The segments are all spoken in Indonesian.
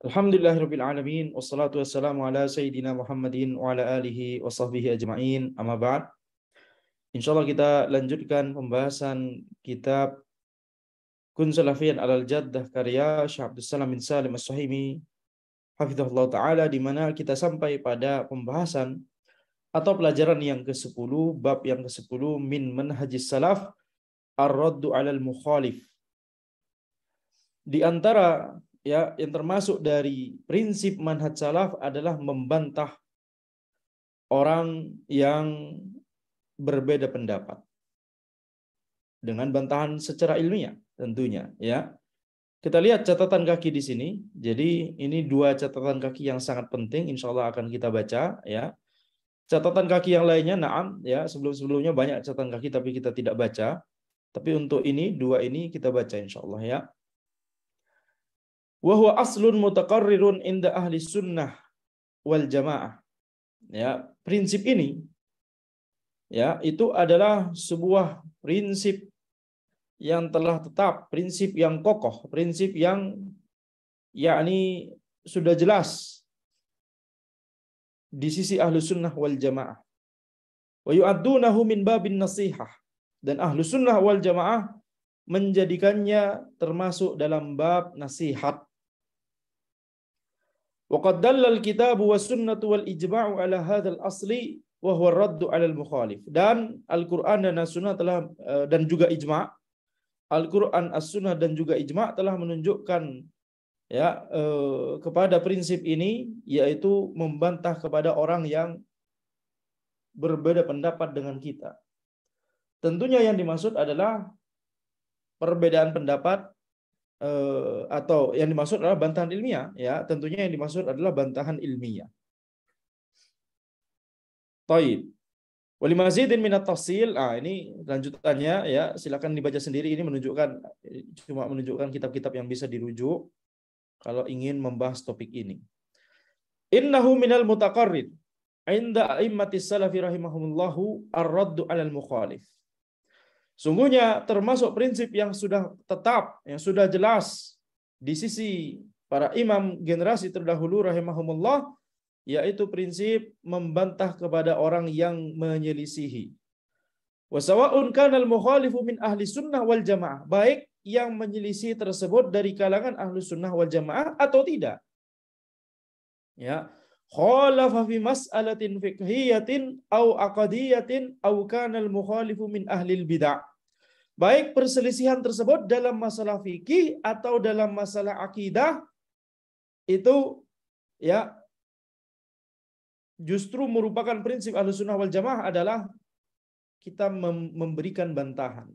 Alhamdulillahirabbil alamin wassalatu wassalamu ala sayyidina Muhammadin wa ala alihi wa sahbihi ajma'in. Amma ba'd. Insyaallah kita lanjutkan pembahasan kitab Kun Salafiyan alal Jaddah karya Syekh Abdus Salam bin Salim As-Suhaimi hafizahullah taala, di mana kita sampai pada pembahasan atau pelajaran yang ke-10, bab yang ke-10, min manhajis salaf ar-raddu 'alal mukhalif. Di antara yang termasuk dari prinsip manhaj salaf adalah membantah orang yang berbeda pendapat dengan bantahan secara ilmiah tentunya, ya. Kita lihat catatan kaki di sini. Jadi ini dua catatan kaki yang sangat penting, insyaallah akan kita baca, ya. Catatan kaki yang lainnya, naam, ya, sebelum-sebelumnya banyak catatan kaki tapi kita tidak baca. Tapi untuk ini, dua ini kita baca insyaallah, ya. Wa huwa aslun mutaqarrirun inda ahli sunnah wal jamaah. Ya, prinsip ini, ya, itu adalah sebuah prinsip yang telah tetap, prinsip yang kokoh, prinsip yang yakni sudah jelas di sisi ahli sunnah wal jamaah. Wa yu'addunahu min babin nasihah, dan ahli sunnah wal jamaah menjadikannya termasuk dalam bab nasihat. Wa qad dalla al-kitab wa sunnatu wal ijma'u ala hadzal asli wa huwa ar-raddu 'ala al-mukhalif. Dan Al-Qur'an dan As-Sunnah telah dan juga ijma', Al-Qur'an, As-Sunnah dan juga ijma' telah menunjukkan, ya, kepada prinsip ini, yaitu membantah kepada orang yang berbeda pendapat dengan kita. Tentunya yang dimaksud adalah perbedaan pendapat atau yang dimaksud adalah bantahan ilmiah, ya. Tentunya yang dimaksud adalah bantahan ilmiah. Taib. Walimazidin minat tafsil. Ini lanjutannya, ya. Silakan dibaca sendiri. Ini cuma menunjukkan kitab-kitab yang bisa dirujuk kalau ingin membahas topik ini. Innahu minal mutaqarrid inda a'immatis salafi rahimahumullahu ar-raddu 'alal mukhalif. Sungguhnya termasuk prinsip yang sudah tetap, yang sudah jelas di sisi para imam generasi terdahulu rahimahumullah, yaitu prinsip membantah kepada orang yang menyelisihi. Wa sawa'un kana al-mukhalifu min ahli sunnah wal jamaah, baik yang menyelisih tersebut dari kalangan ahli sunnah wal jamaah atau tidak. Ya, khalafa fi mas'alatin fiqhiyatin au aqdiyatin au kana al-mukhalifu min ahli al-bid'ah. Baik perselisihan tersebut dalam masalah fikih atau dalam masalah akidah, itu, ya, justru merupakan prinsip Ahlussunnah wal Jamaah adalah kita memberikan bantahan.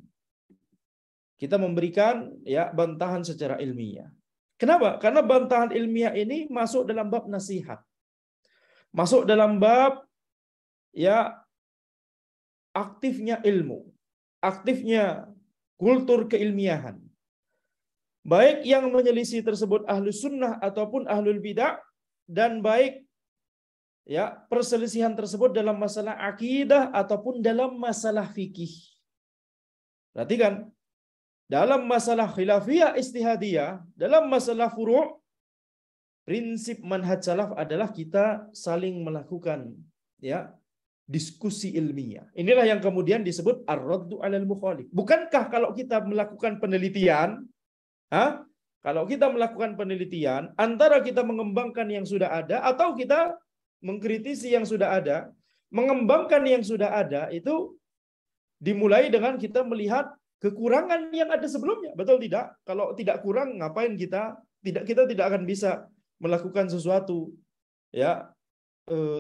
Kita memberikan, ya, bantahan secara ilmiah. Kenapa? Karena bantahan ilmiah ini masuk dalam bab nasihat. Masuk dalam bab, ya, aktifnya ilmu, aktifnya kultur keilmiahan. Baik yang menyelisih tersebut ahlus sunnah ataupun ahlul bidah, dan baik, ya, perselisihan tersebut dalam masalah akidah ataupun dalam masalah fikih. Perhatikan, dalam masalah khilafiyah istihadiyah, dalam masalah furu', prinsip manhaj salaf adalah kita saling melakukan, ya, diskusi ilmiah. Inilah yang kemudian disebut ar-raddu 'alal mukhalif. Bukankah kalau kita melakukan penelitian, kalau kita melakukan penelitian, antara kita mengembangkan yang sudah ada atau kita mengkritisi yang sudah ada, mengembangkan yang sudah ada, itu dimulai dengan kita melihat kekurangan yang ada sebelumnya. Betul tidak? Kalau tidak kurang, ngapain kita tidak akan bisa melakukan sesuatu, ya,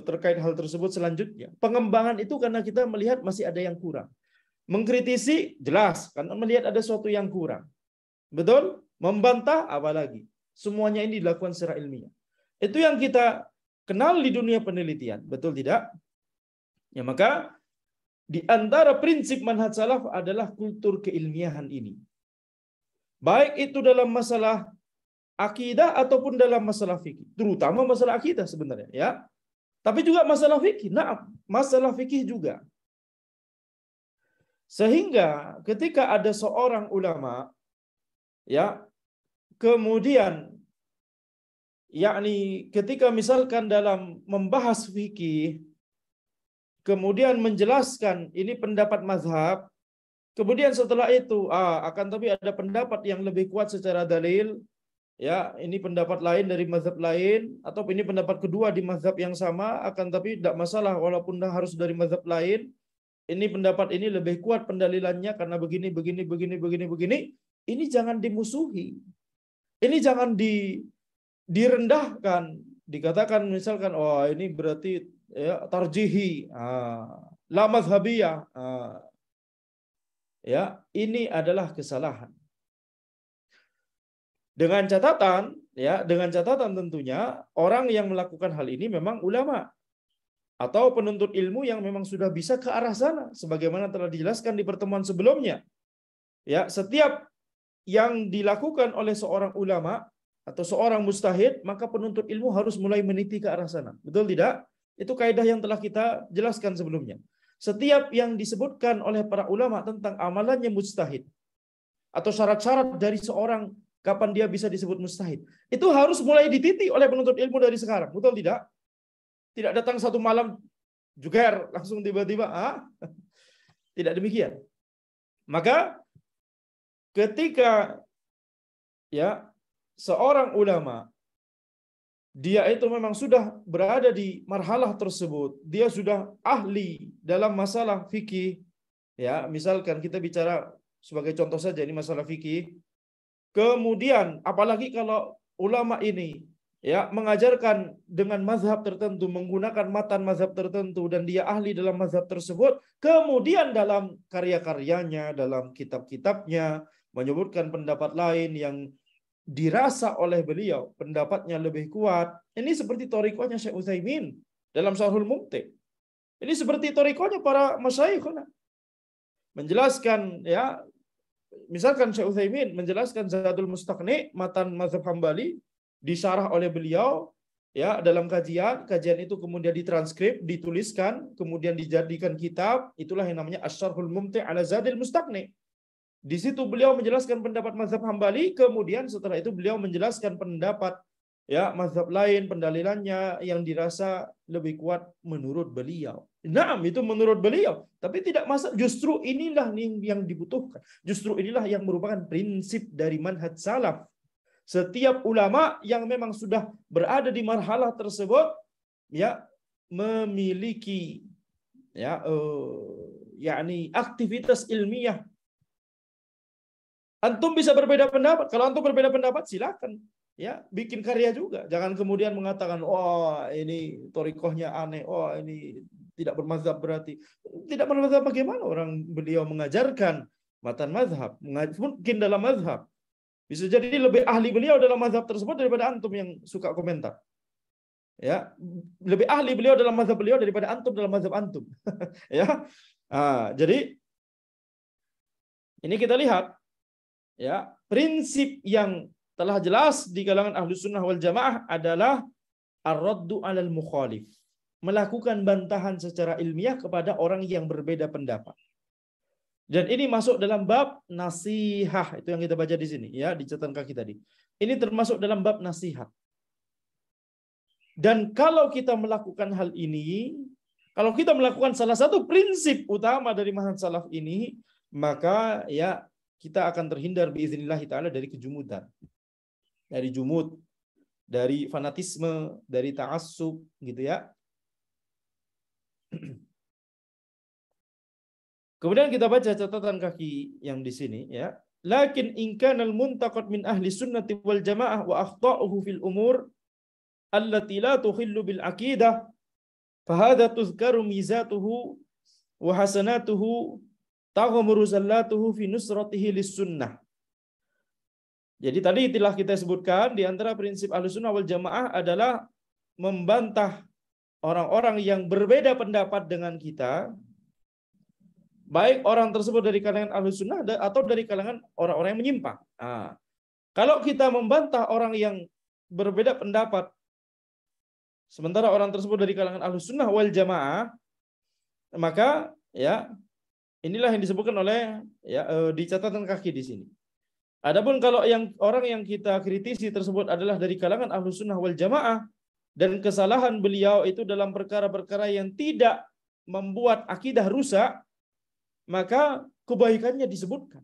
terkait hal tersebut selanjutnya. Pengembangan itu karena kita melihat masih ada yang kurang. Mengkritisi jelas karena melihat ada sesuatu yang kurang. Betul? Membantah apalagi. Semuanya ini dilakukan secara ilmiah. Itu yang kita kenal di dunia penelitian. Betul tidak? Ya, maka di antara prinsip manhaj salaf adalah kultur keilmiahan ini. Baik itu dalam masalah akidah ataupun dalam masalah fikih. Terutama masalah akidah sebenarnya, ya. Tapi juga masalah fikih. Nah, masalah fikih juga. Sehingga ketika ada seorang ulama, ya, kemudian yakni ketika misalkan dalam membahas fikih, kemudian menjelaskan ini pendapat mazhab, kemudian setelah itu akan tapi ada pendapat yang lebih kuat secara dalil, ya ini pendapat lain dari mazhab lain, atau ini pendapat kedua di mazhab yang sama, akan tapi tidak masalah walaupun harus dari mazhab lain. Ini pendapat ini lebih kuat pendalilannya karena begini, begini, begini, begini, begini. Ini jangan dimusuhi. Ini jangan direndahkan. Dikatakan misalkan, oh ini berarti ya tarjihi, la mazhabiyah. Ya, ini adalah kesalahan. Dengan catatan, ya, dengan catatan tentunya orang yang melakukan hal ini memang ulama atau penuntut ilmu yang memang sudah bisa ke arah sana, sebagaimana telah dijelaskan di pertemuan sebelumnya. Ya, setiap yang dilakukan oleh seorang ulama atau seorang mujtahid, maka penuntut ilmu harus mulai meniti ke arah sana. Betul tidak? Itu kaidah yang telah kita jelaskan sebelumnya. Setiap yang disebutkan oleh para ulama tentang amalannya mujtahid atau syarat-syarat dari seorang kapan dia bisa disebut mujtahid, itu harus mulai dititi oleh penuntut ilmu dari sekarang. Betul tidak? Tidak datang satu malam juga langsung tiba-tiba tidak demikian. Maka ketika ya seorang ulama dia itu memang sudah berada di marhalah tersebut, dia sudah ahli dalam masalah fikih, ya misalkan kita bicara sebagai contoh saja ini masalah fikih, kemudian apalagi kalau ulama ini ya mengajarkan dengan mazhab tertentu, menggunakan matan mazhab tertentu, dan dia ahli dalam mazhab tersebut, kemudian dalam karya-karyanya, dalam kitab-kitabnya menyebutkan pendapat lain yang dirasa oleh beliau pendapatnya lebih kuat. Ini seperti thariqahnya Syekh Utsaimin dalam Syarhul Mumti'. Ini seperti thariqahnya para masyayikhna menjelaskan, ya misalkan Syekh Utsaimin menjelaskan Zadul Mustaqni, matan mazhab Hambali, disyarah oleh beliau ya dalam kajian itu kemudian ditranskrip, dituliskan, kemudian dijadikan kitab, itulah yang namanya Asy-Syarhul Mumti' ala Zadil Mustaqni. Di situ beliau menjelaskan pendapat mazhab Hambali, kemudian setelah itu beliau menjelaskan pendapat ya mazhab lain, pendalilannya yang dirasa lebih kuat menurut beliau. Naam, itu menurut beliau, tapi tidak masalah. Justru inilah yang dibutuhkan. Justru inilah yang merupakan prinsip dari manhaj salaf. Setiap ulama yang memang sudah berada di marhalah tersebut ya memiliki ya yakni aktivitas ilmiah. Antum bisa berbeda pendapat. Kalau antum berbeda pendapat silakan ya bikin karya juga. Jangan kemudian mengatakan oh ini thariqahnya aneh, oh ini tidak bermazhab berarti. Tidak bermazhab bagaimana orang beliau mengajarkan matan mazhab, mungkin dalam mazhab. Bisa jadi lebih ahli beliau dalam mazhab tersebut daripada antum yang suka komentar. Ya, lebih ahli beliau dalam mazhab beliau daripada antum dalam mazhab antum. Ya. Jadi ini kita lihat ya, prinsip yang telah jelas di kalangan Ahlus Sunnah wal Jamaah adalah ar-raddu 'alal mukhalif. Melakukan bantahan secara ilmiah kepada orang yang berbeda pendapat. Dan ini masuk dalam bab nasihah, itu yang kita baca di sini ya di catatan kaki tadi. Ini termasuk dalam bab nasihat. Dan kalau kita melakukan hal ini, kalau kita melakukan salah satu prinsip utama dari manhaj salaf ini, maka ya kita akan terhindar biiznillah taala dari kejumudan. Dari jumud, dari fanatisme, dari ta'assub gitu ya. Kemudian kita baca catatan kaki yang di sini ya. Lakin in kana al-muntaqad min ahli sunnati wal jamaah wa akhta'uhu fil umur allati la tukhillu bil aqidah fa hadha tuzkaru mizatuhu wa hasanatuhu taghmuru zallatuhu fi nusratihi lis sunnah. Jadi tadi telah kita sebutkan di antara prinsip Ahlus Sunnah wal Jamaah adalah membantah orang-orang yang berbeda pendapat dengan kita. Baik orang tersebut dari kalangan Ahlus Sunnah atau dari kalangan orang-orang yang menyimpang. Kalau kita membantah orang yang berbeda pendapat, sementara orang tersebut dari kalangan Ahlus Sunnah wal Jamaah, maka ya inilah yang disebutkan oleh ya di catatan kaki di sini. Adapun kalau orang yang kita kritisi tersebut adalah dari kalangan Ahlus Sunnah wal Jamaah dan kesalahan beliau itu dalam perkara-perkara yang tidak membuat akidah rusak, maka kebaikannya disebutkan.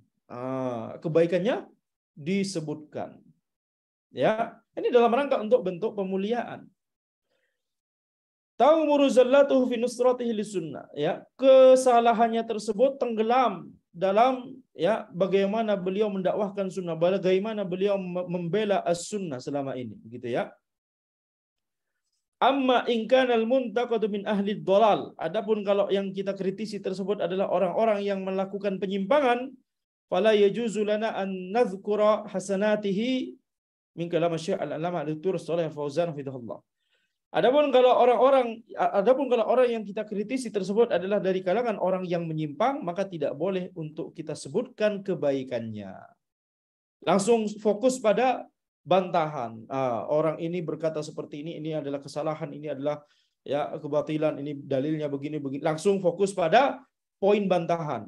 Kebaikannya disebutkan. Ya, ini dalam rangka untuk bentuk pemuliaan. Ta'umuru zallatuhu fi nusratihi lisunnah, ya, kesalahannya tersebut tenggelam dalam ya bagaimana beliau mendakwahkan sunnah, bagaimana beliau membela as-sunnah selama ini, gitu ya. Amma in kana al-muntaqadu min ahli dhalal, adapun kalau yang kita kritisi tersebut adalah orang-orang yang melakukan penyimpangan, fala yajuzu lana an nadhkura hasanatihi min kalam Syekh al-Allamah Dr. Shalih Al-Fauzan hafizahullah. Adapun kalau orang yang kita kritisi tersebut adalah dari kalangan orang yang menyimpang, maka tidak boleh untuk kita sebutkan kebaikannya. Langsung fokus pada bantahan. Orang ini berkata seperti ini adalah kesalahan, ini adalah ya kebatilan, ini dalilnya begini. Langsung fokus pada poin bantahan.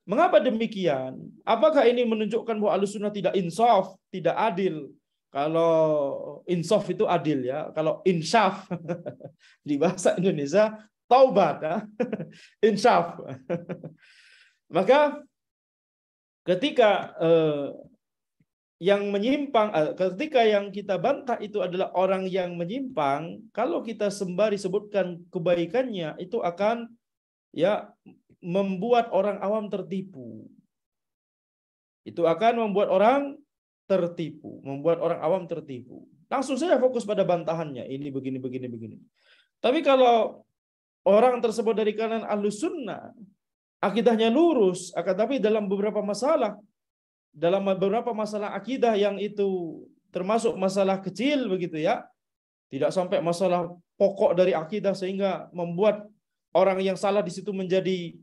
Mengapa demikian? Apakah ini menunjukkan bahwa Ahlussunnah tidak insaf, tidak adil? Kalau insaf itu adil ya, kalau insyaf di bahasa Indonesia taubat ya. Insyaf. Maka ketika yang menyimpang, ketika yang kita bantah itu adalah orang yang menyimpang, kalau kita sembari sebutkan kebaikannya itu akan ya membuat orang awam tertipu. Itu akan membuat orang tertipu, membuat orang awam tertipu. Langsung saja fokus pada bantahannya, ini begini. Tapi kalau orang tersebut dari kalangan Ahlus Sunnah, akidahnya lurus, akan tapi dalam beberapa masalah akidah yang itu termasuk masalah kecil begitu ya, tidak sampai masalah pokok dari akidah sehingga membuat orang yang salah di situ menjadi,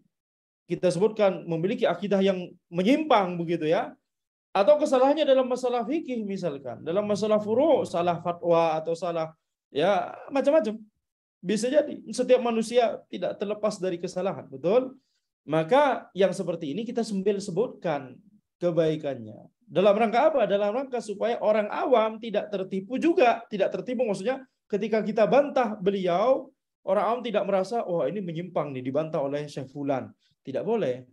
kita sebutkan, memiliki akidah yang menyimpang begitu ya. Atau kesalahannya dalam masalah fikih misalkan, dalam masalah furu', salah fatwa atau salah ya macam-macam. Bisa jadi setiap manusia tidak terlepas dari kesalahan, betul? Maka yang seperti ini kita sambil sebutkan kebaikannya. Dalam rangka apa? Dalam rangka supaya orang awam tidak tertipu juga, tidak tertipu maksudnya ketika kita bantah beliau, orang awam tidak merasa oh ini menyimpang nih dibantah oleh Syekh Fulan. Tidak boleh.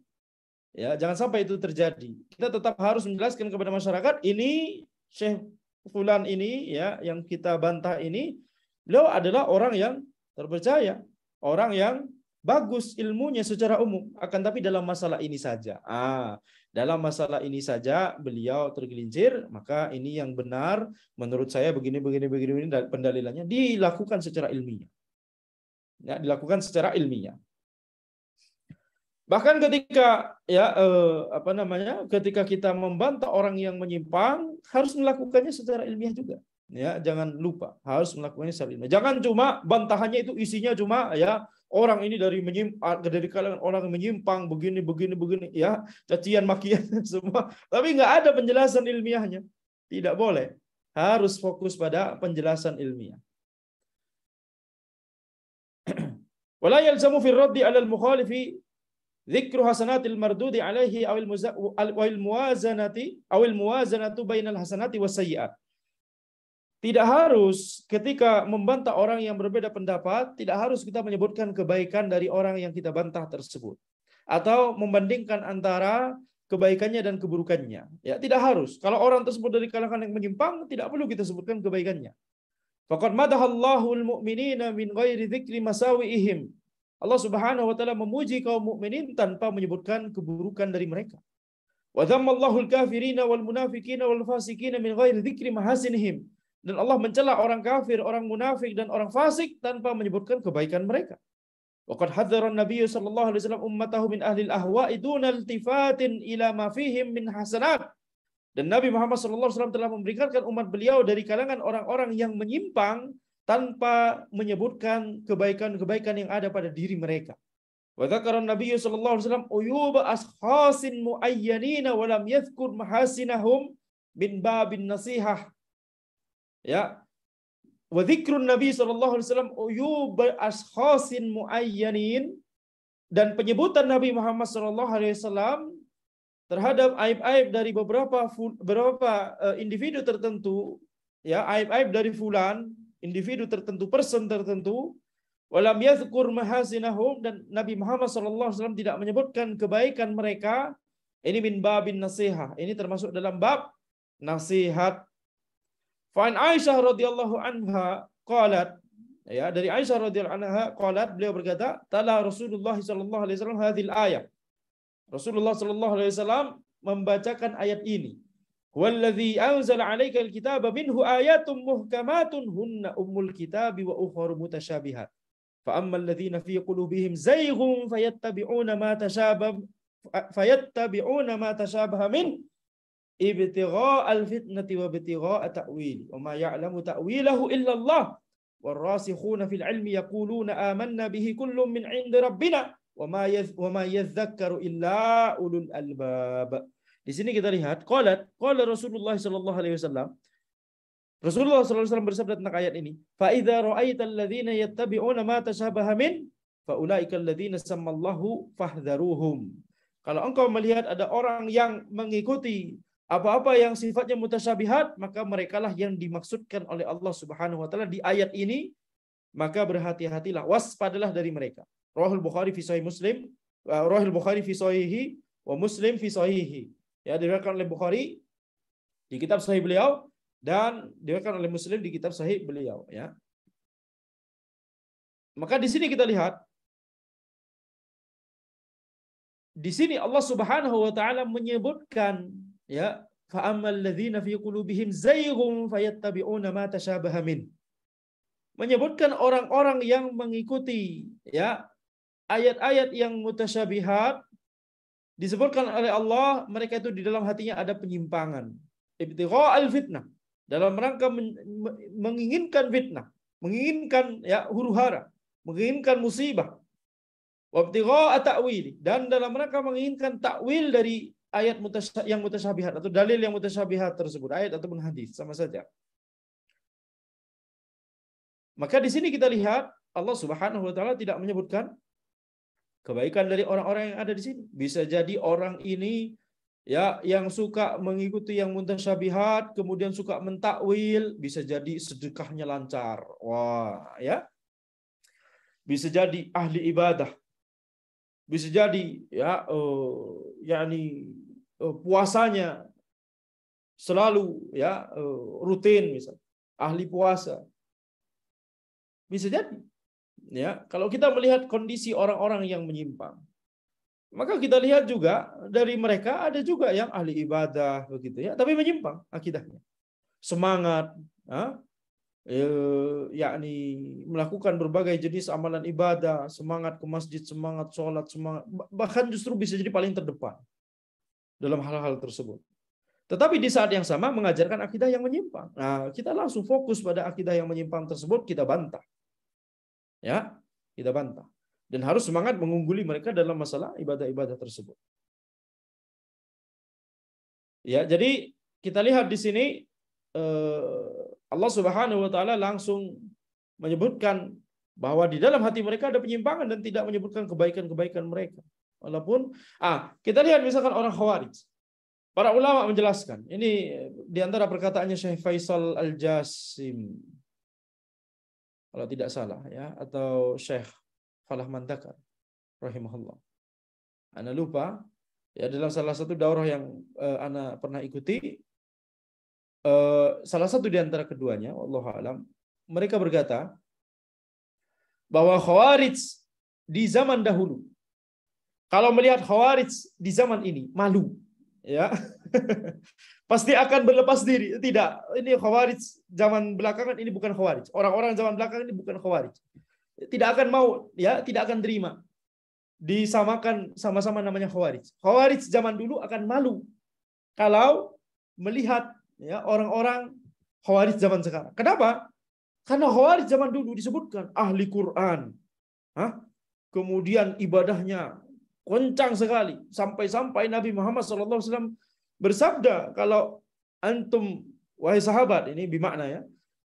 Ya, jangan sampai itu terjadi. Kita tetap harus menjelaskan kepada masyarakat, ini Syekh Fulan ini ya yang kita bantah ini, beliau adalah orang yang terpercaya, orang yang bagus ilmunya secara umum, akan tapi dalam masalah ini saja. Dalam masalah ini saja beliau tergelincir, maka ini yang benar menurut saya begini pendalilannya dilakukan secara ilmiah. Ya, dilakukan secara ilmiah. Bahkan ketika ketika kita membantah orang yang menyimpang, harus melakukannya secara ilmiah juga. Ya, jangan lupa harus melakukannya secara ilmiah. Jangan cuma bantahannya itu isinya cuma ya orang ini dari kalangan orang yang menyimpang begini ya, cacian makian semua, tapi nggak ada penjelasan ilmiahnya. Tidak boleh. Harus fokus pada penjelasan ilmiah. Wala yalzamu fi raddi 'ala al-mukhalifi dzikru hasanatil mardudi alaihi awil muwazanatu bainal hasanati wasayyi'at. Tidak harus ketika membantah orang yang berbeda pendapat, tidak harus kita menyebutkan kebaikan dari orang yang kita bantah tersebut atau membandingkan antara kebaikannya dan keburukannya. Ya, tidak harus. Kalau orang tersebut dari kalangan yang menyimpang, tidak perlu kita sebutkan kebaikannya. Faqad madahallahu al-mu'minina min ghairi dzikri masawi'ihim. Allah Subhanahu wa taala memuji kaum mukminin tanpa menyebutkan keburukan dari mereka. Wa dzammallahu al-kafirina wal munafiqina wal fasiqina min ghairi dzikri mahasinihim. Dan Allah mencela orang kafir, orang munafik dan orang fasik tanpa menyebutkan kebaikan mereka. Wa qad hadzara an-nabiy sallallahu alaihi wasallam ummatahu min ahli al-ahwa'i duna iltifatin ila ma fihim min hasanat. Dan Nabi Muhammad sallallahu alaihi wasallam telah memberikan umat beliau dari kalangan orang-orang yang menyimpang tanpa menyebutkan kebaikan-kebaikan yang ada pada diri mereka. Wa dzakara an-nabiy sallallahu alaihi wasallam uyuba ashkhasin muayyanina wa lam yadhkur mahasinahum min babin nasihah. Ya. Wa dzikrun nabiy sallallahu alaihi wasallam uyuba ashkhasin muayyanin, dan penyebutan Nabi Muhammad sallallahu alaihi wasallam terhadap aib-aib dari beberapa individu tertentu, ya, aib-aib dari fulan, individu tertentu, person tertentu, walam yadhkur mahasinahum, dan Nabi Muhammad SAW tidak menyebutkan kebaikan mereka, ini min babin nasihat, ini termasuk dalam bab nasihat. Fa an Aisyah radhiyallahu anha qalat, ya, dari Aisyah radhiyallahu anha qalat, beliau berkata, tala Rasulullah sallallahu alaihi wasallam hadhil ayat. Rasulullah sallallahu alaihi wasallam membacakan ayat ini. Wallazi anzala 'alaikal kitaba minhu ayatun muhkamatun hunna ummul kitabi wa ukhra mutasyabihat. Fa ammal ladzina fi qulubihim zayghun fayattabi'una ma tashabaha min ibtigha'al fitnati wa ibtigha'a ta'wil. Wa ma ya'lamu ta'wilahu illa Allah. Warasikhuna fil 'ilmi yaquluna amanna bihi kullun min 'indi rabbina. Wa ma yadhakkaru illa ulul albab. Di sini kita lihat qala Rasulullah sallallahu alaihi wasallam. Rasulullah sallallahu alaihi wasallam bersabda tentang ayat ini, fa idza ra'aital ladzina yattabi'una ma tashabaha min fa ulaikal ladzina sammallahu fahdharuhum. Kalau engkau melihat ada orang yang mengikuti apa-apa yang sifatnya mutasyabihat, maka merekalah yang dimaksudkan oleh Allah Subhanahu wa taala di ayat ini, maka berhati-hatilah, waspadalah dari mereka. Rahul Bukhari fi Sahih Muslim, Rahul Bukhari fi Sahihi wa Muslim fi Sahihi. Ya, diriwayatkan oleh Bukhari di kitab Sahih beliau dan diriwayatkan oleh Muslim di kitab Sahih beliau, ya. Maka di sini kita lihat, di sini Allah Subhanahu wa taala menyebutkan, ya, fa ammal ladzina fi qulubihim zayghun fayattabi'una ma tashabaha min. Menyebutkan orang-orang yang mengikuti, ya, ayat-ayat yang mutasyabihat, disebutkan oleh Allah mereka itu di dalam hatinya ada penyimpangan. Ibtigha'al fitnah, dalam rangka menginginkan fitnah, menginginkan, ya, huru-hara, menginginkan musibah. Wabtigha'a ta'wil, dan dalam rangka menginginkan takwil dari ayat yang mutasyabihat atau dalil yang mutasyabihat tersebut, ayat ataupun hadis sama saja. Maka di sini kita lihat Allah Subhanahu wa taala tidak menyebutkan kebaikan dari orang-orang yang ada di sini. Bisa jadi orang ini, ya, yang suka mengikuti yang mutasyabihat kemudian suka mentakwil, bisa jadi sedekahnya lancar. Wah, ya. Bisa jadi ahli ibadah. Bisa jadi, ya, puasanya selalu, ya, rutin, misalnya ahli puasa. Bisa jadi. Ya, kalau kita melihat kondisi orang-orang yang menyimpang, maka kita lihat juga dari mereka ada juga yang ahli ibadah begitu, ya, tapi menyimpang akidahnya. Semangat, yakni melakukan berbagai jenis amalan ibadah, semangat ke masjid, semangat sholat, semangat, bahkan justru bisa jadi paling terdepan dalam hal-hal tersebut. Tetapi di saat yang sama mengajarkan akidah yang menyimpang. Nah, kita langsung fokus pada akidah yang menyimpang tersebut, kita bantah. Ya, kita bantah. Dan harus semangat mengungguli mereka dalam masalah ibadah-ibadah tersebut. Ya, jadi kita lihat di sini Allah Subhanahu wa taala langsung menyebutkan bahwa di dalam hati mereka ada penyimpangan dan tidak menyebutkan kebaikan-kebaikan mereka. Walaupun kita lihat misalkan orang Khawarij. Para ulama menjelaskan, ini di antara perkataannya Syekh Faisal Al-Jasim, kalau tidak salah, ya, atau Syekh Falah Mandakar rahimahullah. Ana lupa, ya, dalam salah satu daurah yang ana pernah ikuti, salah satu di antara keduanya, wallahu alam, mereka berkata bahwa Khawarij di zaman dahulu, kalau melihat Khawarij di zaman ini malu, ya. Pasti akan berlepas diri. Tidak, ini Khawarij zaman belakangan, ini bukan Khawarij. Orang-orang zaman belakangan ini bukan Khawarij. Tidak akan mau, ya, tidak akan terima disamakan sama-sama namanya Khawarij. Khawarij zaman dulu akan malu kalau melihat, ya, orang-orang Khawarij zaman sekarang. Kenapa? Karena Khawarij zaman dulu disebutkan ahli Quran. Kemudian ibadahnya kencang sekali. Sampai-sampai Nabi Muhammad SAW bersabda, kalau antum, wahai sahabat, ini bermakna, ya,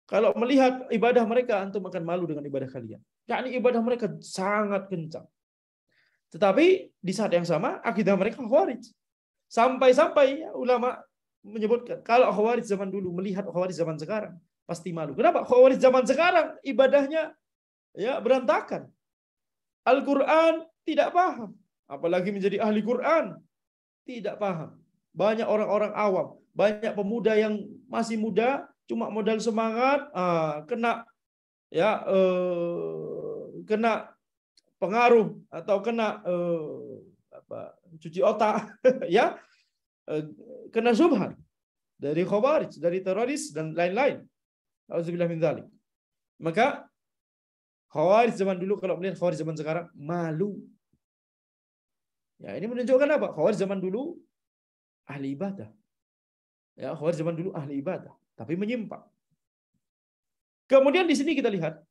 kalau melihat ibadah mereka, antum akan malu dengan ibadah kalian. Yakni ibadah mereka sangat kencang. Tetapi di saat yang sama akidah mereka Khawarij. Sampai-sampai ya, ulama menyebutkan kalau Khawarij zaman dulu melihat Khawarij zaman sekarang pasti malu. Kenapa? Khawarij zaman sekarang ibadahnya ya berantakan. Al-Quran tidak paham. Apalagi menjadi ahli Quran. Tidak paham. Banyak orang-orang awam. Banyak pemuda yang masih muda. Cuma modal semangat. Kena ya kena pengaruh. Atau kena cuci otak. Ya, kena subhat. Dari Khawarij. Dari teroris dan lain-lain. Auzubillah min dzalik. Maka Khawarij zaman dulu kalau melihat Khawarij zaman sekarang malu. Ya, ini menunjukkan apa? Khawarij zaman dulu ahli ibadah. Ya, Khawarij zaman dulu ahli ibadah, tapi menyimpang. Kemudian di sini kita lihat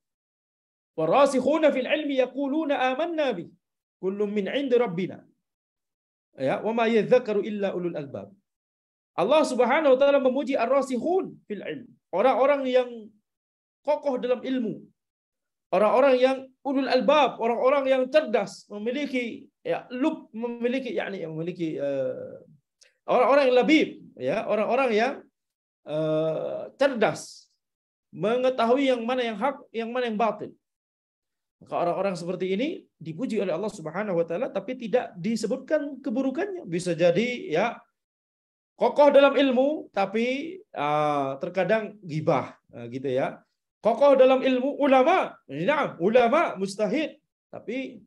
warasikhuna fil ilmi yaquluna amanna bi kullun min 'indi rabbina. Ya, wa ma yadhakkaru illa ulul albab. Allah Subhanahu wa taala memuji ar-rasikhun fil ilmi. Orang-orang yang kokoh dalam ilmu. Orang-orang yang ulul albab, orang-orang yang cerdas, memiliki ya lub, memiliki orang-orang yang labib, ya, orang-orang yang cerdas, mengetahui yang mana yang hak, yang mana yang batil. Maka orang-orang seperti ini dipuji oleh Allah Subhanahu wa taala tapi tidak disebutkan keburukannya. Bisa jadi ya kokoh dalam ilmu tapi terkadang gibah gitu ya. Kokoh dalam ilmu, ulama, ulama mustahid, tapi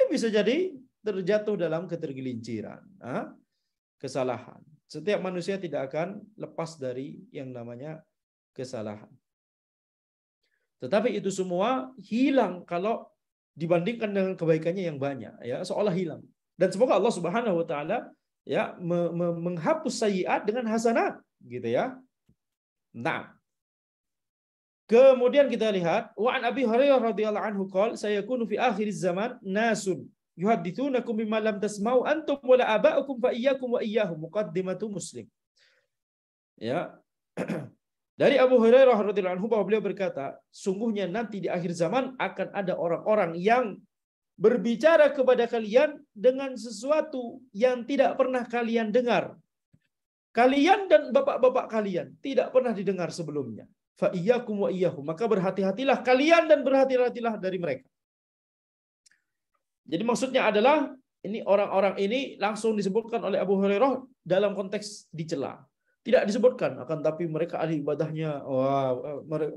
bisa jadi terjatuh dalam ketergelinciran, kesalahan. Setiap manusia tidak akan lepas dari yang namanya kesalahan. Tetapi itu semua hilang kalau dibandingkan dengan kebaikannya yang banyak, ya, seolah hilang. Dan semoga Allah Subhanahu wa taala ya menghapus sayyiat dengan hasanat, gitu ya. Nah, kemudian kita lihat wa an Abi Hurairah radhiyallahu anhu qala sayakunu fi akhir zaman nasun yuhadditsunakum bima lam tasma'u antum wala aba'ukum fa iyyakum wa iyyahum muqaddimatu Muslim. Ya. Dari Abu Hurairah radhiyallahu anhu bahwa beliau berkata, sungguhnya nanti di akhir zaman akan ada orang-orang yang berbicara kepada kalian dengan sesuatu yang tidak pernah kalian dengar. Kalian dan bapak-bapak kalian tidak pernah didengar sebelumnya. Fa iyyakum wa iyyahum, maka berhati-hatilah kalian dan berhati-hatilah dari mereka. Jadi maksudnya adalah ini orang-orang ini langsung disebutkan oleh Abu Hurairah dalam konteks dicela. Tidak disebutkan akan tapi mereka ahli ibadahnya,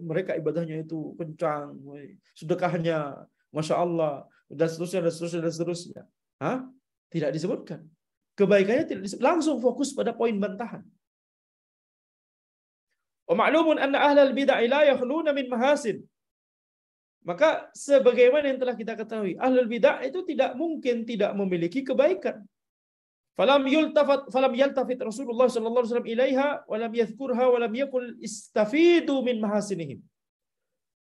mereka ibadahnya itu kencang, sedekahnya Masya Allah, dan seterusnya, dan seterusnya, dan seterusnya. Tidak disebutkan. Kebaikannya tidak disebutkan. Langsung fokus pada poin bantahan. Wa ma'lumun anna ahlal bid'ah la yakhluna min mahasin. Maka sebagaimana yang telah kita ketahui, ahlul bid'ah itu tidak mungkin tidak memiliki kebaikan. Falam yaltafit Rasulullah sallallahu alaihi wasallam ilaiha wa lam yadhkurha wa lam yaqul istafidu min mahasinihim.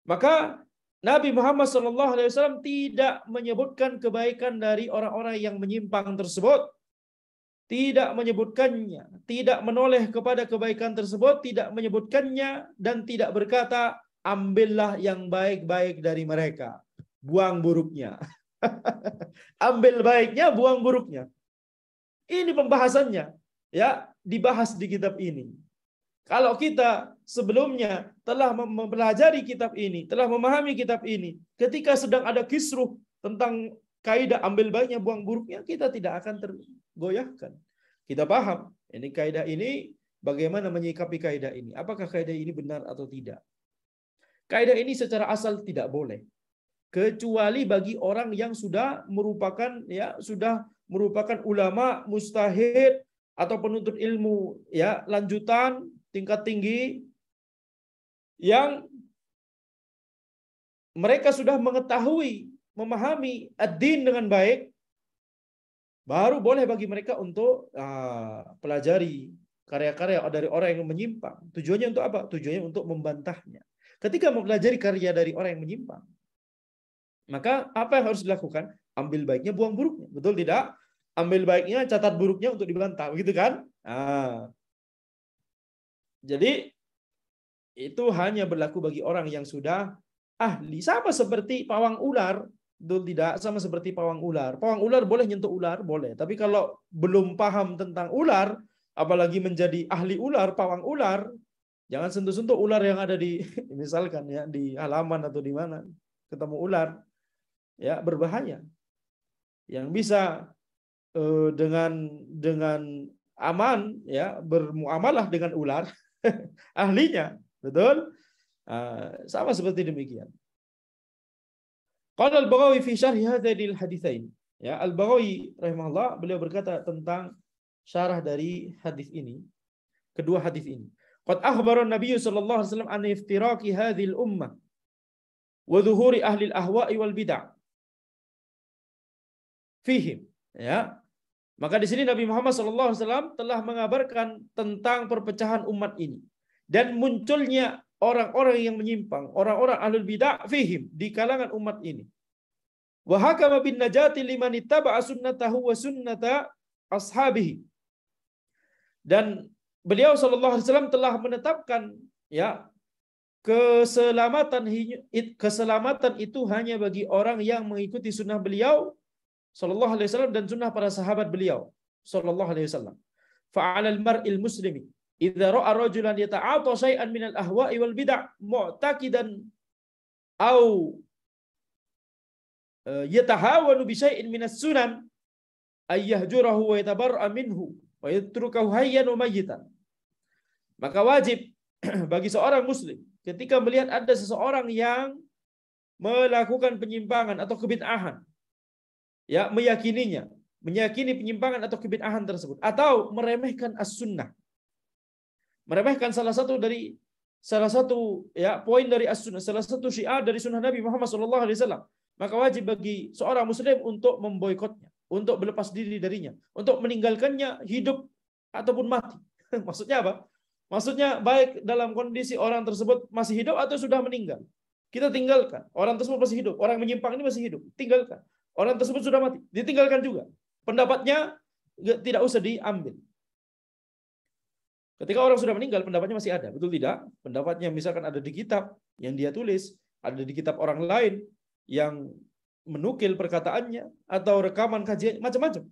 Maka Nabi Muhammad sallallahu alaihi wasallam tidak menyebutkan kebaikan dari orang-orang yang menyimpang tersebut. Tidak menyebutkannya, tidak menoleh kepada kebaikan tersebut, tidak menyebutkannya, dan tidak berkata, ambillah yang baik-baik dari mereka, buang buruknya. Ambil baiknya, buang buruknya. Ini pembahasannya, ya, dibahas di kitab ini. Kalau kita sebelumnya telah mempelajari kitab ini, telah memahami kitab ini, ketika sedang ada kisruh tentang kaidah ambil baiknya, buang buruknya, kita tidak akan tergoyahkan. Kita paham, ini kaidah ini, bagaimana menyikapi kaidah ini. Apakah kaidah ini benar atau tidak? Kaidah ini secara asal tidak boleh. Kecuali bagi orang yang sudah merupakan ulama, mustahid, atau penuntut ilmu ya lanjutan, tingkat tinggi, yang mereka sudah mengetahui, memahami ad-din dengan baik, baru boleh bagi mereka untuk pelajari karya-karya dari orang yang menyimpang. Tujuannya untuk apa? Tujuannya untuk membantahnya. Ketika mempelajari karya dari orang yang menyimpang, maka apa yang harus dilakukan? Ambil baiknya, buang buruknya. Betul tidak? Ambil baiknya, catat buruknya untuk dibantah. Begitu kan? Jadi itu hanya berlaku bagi orang yang sudah ahli. Sama seperti pawang ular Betul tidak? Sama seperti pawang ular. Pawang ular boleh nyentuh ular, boleh. Tapi kalau belum paham tentang ular, apalagi menjadi ahli ular, pawang ular, jangan sentuh-sentuh ular yang ada di misalkan ya di halaman atau di mana ketemu ular, ya berbahaya. Yang bisa dengan aman ya bermuamalah dengan ular ahlinya, betul? Sama seperti demikian. Qala al-Baghawi fi syarh hadzal haditsain. Ya, Al-Baghawi rahimahullah beliau berkata tentang syarah dari hadis ini, kedua hadis ini. Qad akhbara an-nabiy sallallahu alaihi wasallam an iftiraqi hadhil ummah wa dhuhuri ahli al-ahwa'i wal bid'ah fihim. Ya. Maka di sini Nabi Muhammad SAW telah mengabarkan tentang perpecahan umat ini dan munculnya orang-orang yang menyimpang, orang-orang ahlul bidah fihim di kalangan umat ini. Wa hakama bin najati liman ittaba'a sunnatahu wa sunnata ashabihi. Dan beliau SAW telah menetapkan ya keselamatan itu hanya bagi orang yang mengikuti sunnah beliau sallallahu alaihi wasallam dan sunnah para sahabat beliau sallallahu alaihi wasallam. Fa'alal mar'il muslimi idza ra'a rajulan yata'ata syai'an minal ahwa'i wal bid'ah mu'taqidan au yatahawanu bi syai'in minas sunan ay yahjurahu wa yatabarra minhu wa yatrukahu hayyan wa mayyitan. Maka wajib bagi seorang muslim ketika melihat ada seseorang yang melakukan penyimpangan atau kebid'ahan, ya meyakini penyimpangan atau kebid'ahan tersebut, atau meremehkan as-sunnah, meremehkan salah satu ya poin dari as-sunnah, salah satu syiar dari sunnah Nabi Muhammad SAW, maka wajib bagi seorang muslim untuk memboikotnya, untuk berlepas diri darinya, untuk meninggalkannya hidup ataupun mati. Maksudnya apa? Maksudnya baik dalam kondisi orang tersebut masih hidup atau sudah meninggal, kita tinggalkan. Orang tersebut masih hidup, orang menyimpang ini masih hidup, tinggalkan. Orang tersebut sudah mati, ditinggalkan juga. Pendapatnya tidak usah diambil. Ketika orang sudah meninggal, pendapatnya masih ada, betul tidak? Pendapatnya misalkan ada di kitab yang dia tulis, ada di kitab orang lain yang menukil perkataannya, atau rekaman kajian, macam-macam.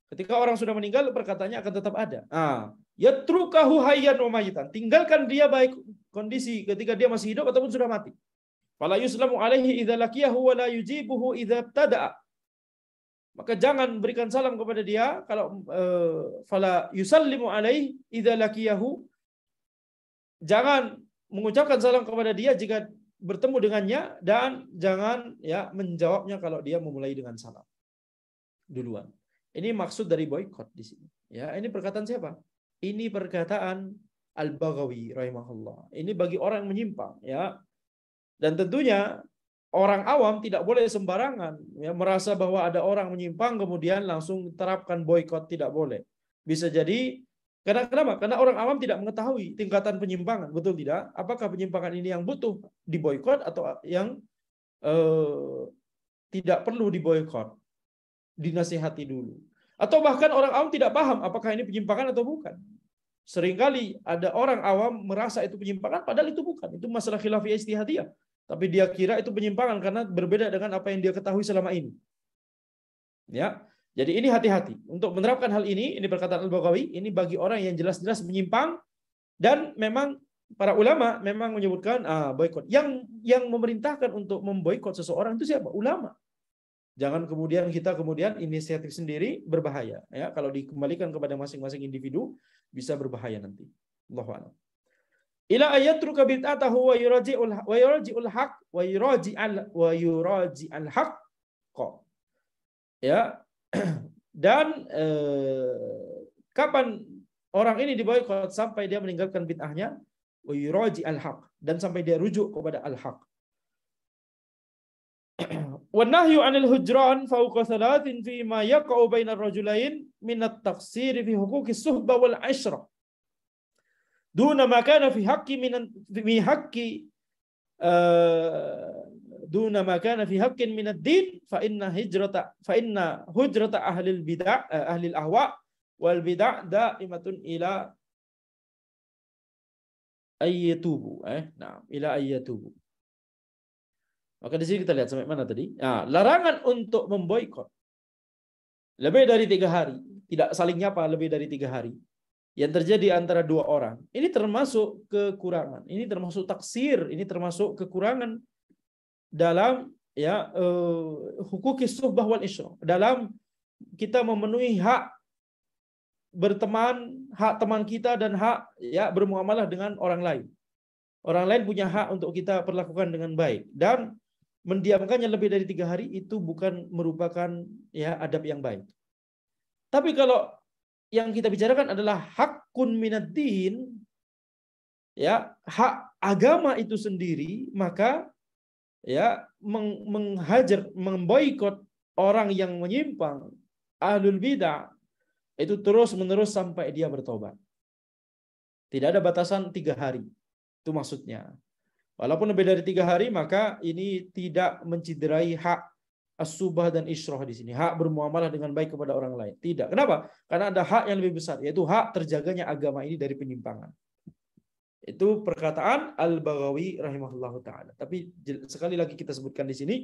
Ketika orang sudah meninggal, perkataannya akan tetap ada. Yatrukahu hayyan wa mayyitan. Tinggalkan dia baik kondisi ketika dia masih hidup ataupun sudah mati. Fala yuslamu alaihi idza laqiyahu wa la yujibuhu idza ibtada'a. Maka jangan berikan salam kepada dia kalau fala yusallimu alaihi idza laqiyahu. Jangan mengucapkan salam kepada dia jika bertemu dengannya, dan jangan ya menjawabnya kalau dia memulai dengan salam duluan. Ini maksud dari boikot di sini. Ya, ini perkataan siapa? Ini perkataan Al-Baghawi rahimahullah. Ini bagi orang yang menyimpang, ya. Dan tentunya orang awam tidak boleh sembarangan ya merasa bahwa ada orang menyimpang kemudian langsung terapkan boikot, tidak boleh. Bisa jadi kenapa? Karena orang awam tidak mengetahui tingkatan penyimpangan, betul tidak? Apakah penyimpangan ini yang butuh diboikot atau yang tidak perlu diboikot, dinasihati dulu. Atau bahkan orang awam tidak paham apakah ini penyimpangan atau bukan. Seringkali ada orang awam merasa itu penyimpangan padahal itu bukan. Itu masalah khilafiyah ijtihadiyah. Tapi dia kira itu penyimpangan karena berbeda dengan apa yang dia ketahui selama ini. Ya. Jadi ini hati-hati untuk menerapkan hal ini. Ini perkataan Al-Baghawi, ini bagi orang yang jelas-jelas menyimpang, dan memang para ulama memang menyebutkan boikot. Yang memerintahkan untuk memboikot seseorang itu siapa? Ulama. Jangan kemudian kita inisiatif sendiri, berbahaya. Ya, kalau dikembalikan kepada masing-masing individu bisa berbahaya nanti. Allahu a'lam. Ila ayatruka bid'atahu wa yuraji'ul haq wa yuraji'al haq. Ya. Dan kapan orang ini diboikot? Sampai dia meninggalkan bid'ahnya, wa yuraji'al haq, dan sampai dia rujuk kepada al-haq. Wa nahyu 'anil hujran fawqa thalathin fi ma yaqa'u bainar rajulain min at-taqsir fi huquqis suhbah wal 'ishrah. Duna ma kana fi haqqi duna ma kana fi haqqin min ad-din fa inna hujrata ahli al-bid'ah ahli al-ahwa wal bid'ah da'imatun ila ayyatubu ila ayyatubu. Maka di sini kita lihat sampai mana tadi? Nah, larangan untuk memboikot lebih dari 3 hari, tidak saling nyapa lebih dari 3 hari, yang terjadi antara 2 orang, ini termasuk kekurangan, ini termasuk taksir, ini termasuk kekurangan dalam ya hukukis suhbah wal isyrah, dalam kita memenuhi hak berteman, hak teman kita dan hak ya bermuamalah dengan orang lain. Orang lain punya hak untuk kita perlakukan dengan baik, dan mendiamkannya lebih dari 3 hari itu bukan merupakan ya adab yang baik. Tapi kalau yang kita bicarakan adalah hakun minad din, ya hak agama itu sendiri, maka ya menghajar, memboikot orang yang menyimpang, ahlul bidah, itu terus menerus sampai dia bertobat. Tidak ada batasan 3 hari. Itu maksudnya. Walaupun lebih dari 3 hari, maka ini tidak menciderai hak as-subah dan isyrah di sini. Hak bermuamalah dengan baik kepada orang lain. Tidak. Kenapa? Karena ada hak yang lebih besar, yaitu hak terjaganya agama ini dari penyimpangan. Itu perkataan Al-Baghawi rahimahullahu taala. Tapi sekali lagi kita sebutkan di sini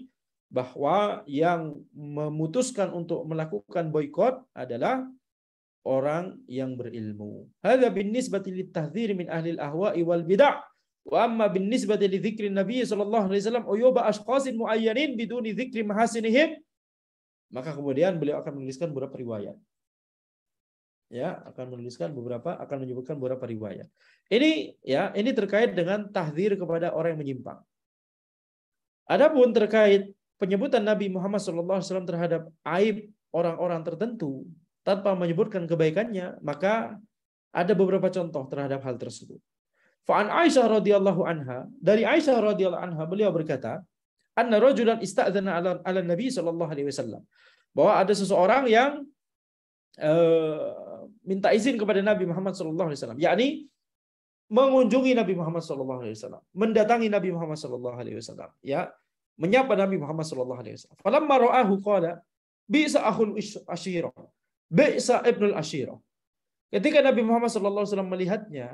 bahwa yang memutuskan untuk melakukan boikot adalah orang yang berilmu. Hadza binisbati littahdhir min ahli al-ahwa'i wal bid'ah. Wa amma binisbati li dzikri Nabi sallallahu alaihi wasallam uyuba ashqasin muayyanin biduni dzikri mahasinihim, maka kemudian beliau akan menuliskan beberapa riwayat. Ya, akan menyebutkan beberapa riwayat. Ini terkait dengan tahdzir kepada orang yang menyimpang. Adapun terkait penyebutan Nabi Muhammad SAW terhadap aib orang-orang tertentu tanpa menyebutkan kebaikannya, maka ada beberapa contoh terhadap hal tersebut. Fa'an Aisyah radhiyallahu anha, dari Aisyah radhiyallahu anha beliau berkata, anna rajulan ista'dzana ala Nabi sallallahu alaihi wasallam, bahwa ada seseorang yang minta izin kepada Nabi Muhammad sallallahu alaihi wasallam, yakni mengunjungi Nabi Muhammad sallallahu alaihi wasallam, mendatangi Nabi Muhammad sallallahu alaihi wasallam, ya, menyapa Nabi Muhammad sallallahu alaihi wasallam. Falamma ra'ahu qala bi'sa akhul ashirah, bi'sa ibnul ashirah. Ketika Nabi Muhammad sallallahu alaihi wasallam melihatnya,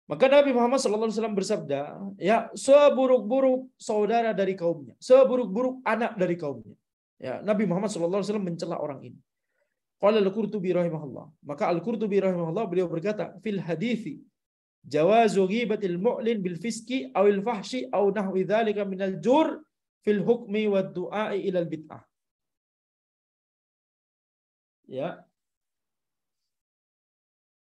maka Nabi Muhammad SAW bersabda, ya, seburuk-buruk saudara dari kaumnya, seburuk-buruk anak dari kaumnya. Ya, Nabi Muhammad SAW mencela orang ini. Qala Al-Qurtubi rahimahullah. Maka Al-Qurtubi rahimahullah beliau berkata, fil hadithi jawazu ghibatil mu'lin bil fiski awil fahshi aw nahwi dzalika minal jur fil hukmi wad du'a'i ilal bid'ah. Ya.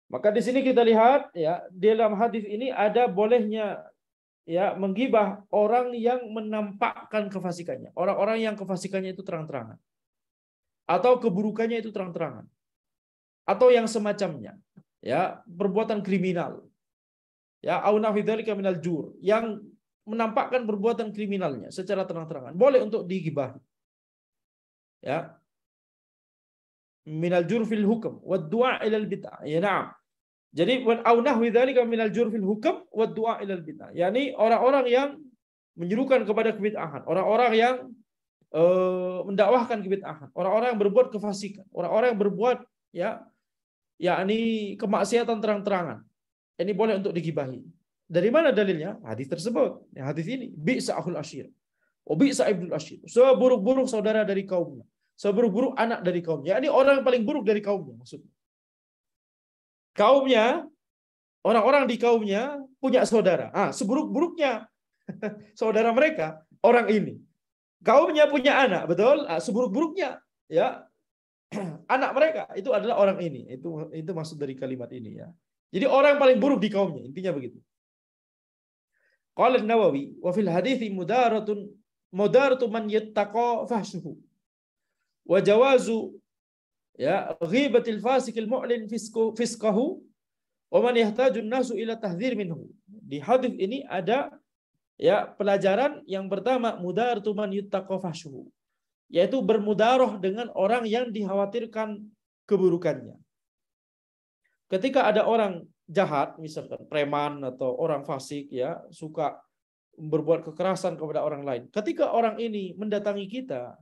Maka di sini kita lihat, ya, di dalam hadis ini ada bolehnya ya menggibah orang yang menampakkan kefasikannya, orang-orang yang kefasikannya itu terang-terangan, atau keburukannya itu terang-terangan, atau yang semacamnya, ya, perbuatan kriminal, ya, au nahwi dzalika minal jur, yang menampakkan perbuatan kriminalnya secara terang-terangan, boleh untuk digibahi, ya, minal jur fil hukm wad du'a ilal bid'ah. Ya, na'am. Jadi au nahwi dzalika minal jur fil hukm wad du'a ilal bid'ah. Yani orang-orang yang menyerukan kepada kebid'ahan, orang-orang yang mendakwahkan kebid'ahan, orang-orang yang berbuat kefasikan, orang-orang yang berbuat ya yakni kemaksiatan terang-terangan. Ini boleh untuk digibahi. Dari mana dalilnya? Hadis tersebut. Ya, hadis ini, bi'sa akhul ashir, wa bi'sa ibnul ashir. Seburuk-buruk saudara dari kaumnya, seburuk-buruk anak dari kaumnya. Ini orang yang paling buruk dari kaumnya maksudnya. Kaumnya, orang-orang di kaumnya punya saudara. Seburuk-buruknya saudara mereka orang ini. Kaumnya punya anak, betul? Seburuk-buruknya ya anak mereka itu adalah orang ini. Itu maksud dari kalimat ini, ya. Jadi orang yang paling buruk di kaumnya, intinya begitu. Qala An-Nawawi wa fil hadithi mudaratu man yattaqa fahshuhu wa jawazu ya ghibatil fasikil mu'lin fisqahu wa man yahtajun nasu ila tahdzir minhu. Di hadis ini ada ya pelajaran yang pertama, mudaratu man yattaqa fahshuhu, yaitu bermudaroh dengan orang yang dikhawatirkan keburukannya. Ketika ada orang jahat, misalkan preman atau orang fasik, ya, suka berbuat kekerasan kepada orang lain. Ketika orang ini mendatangi kita,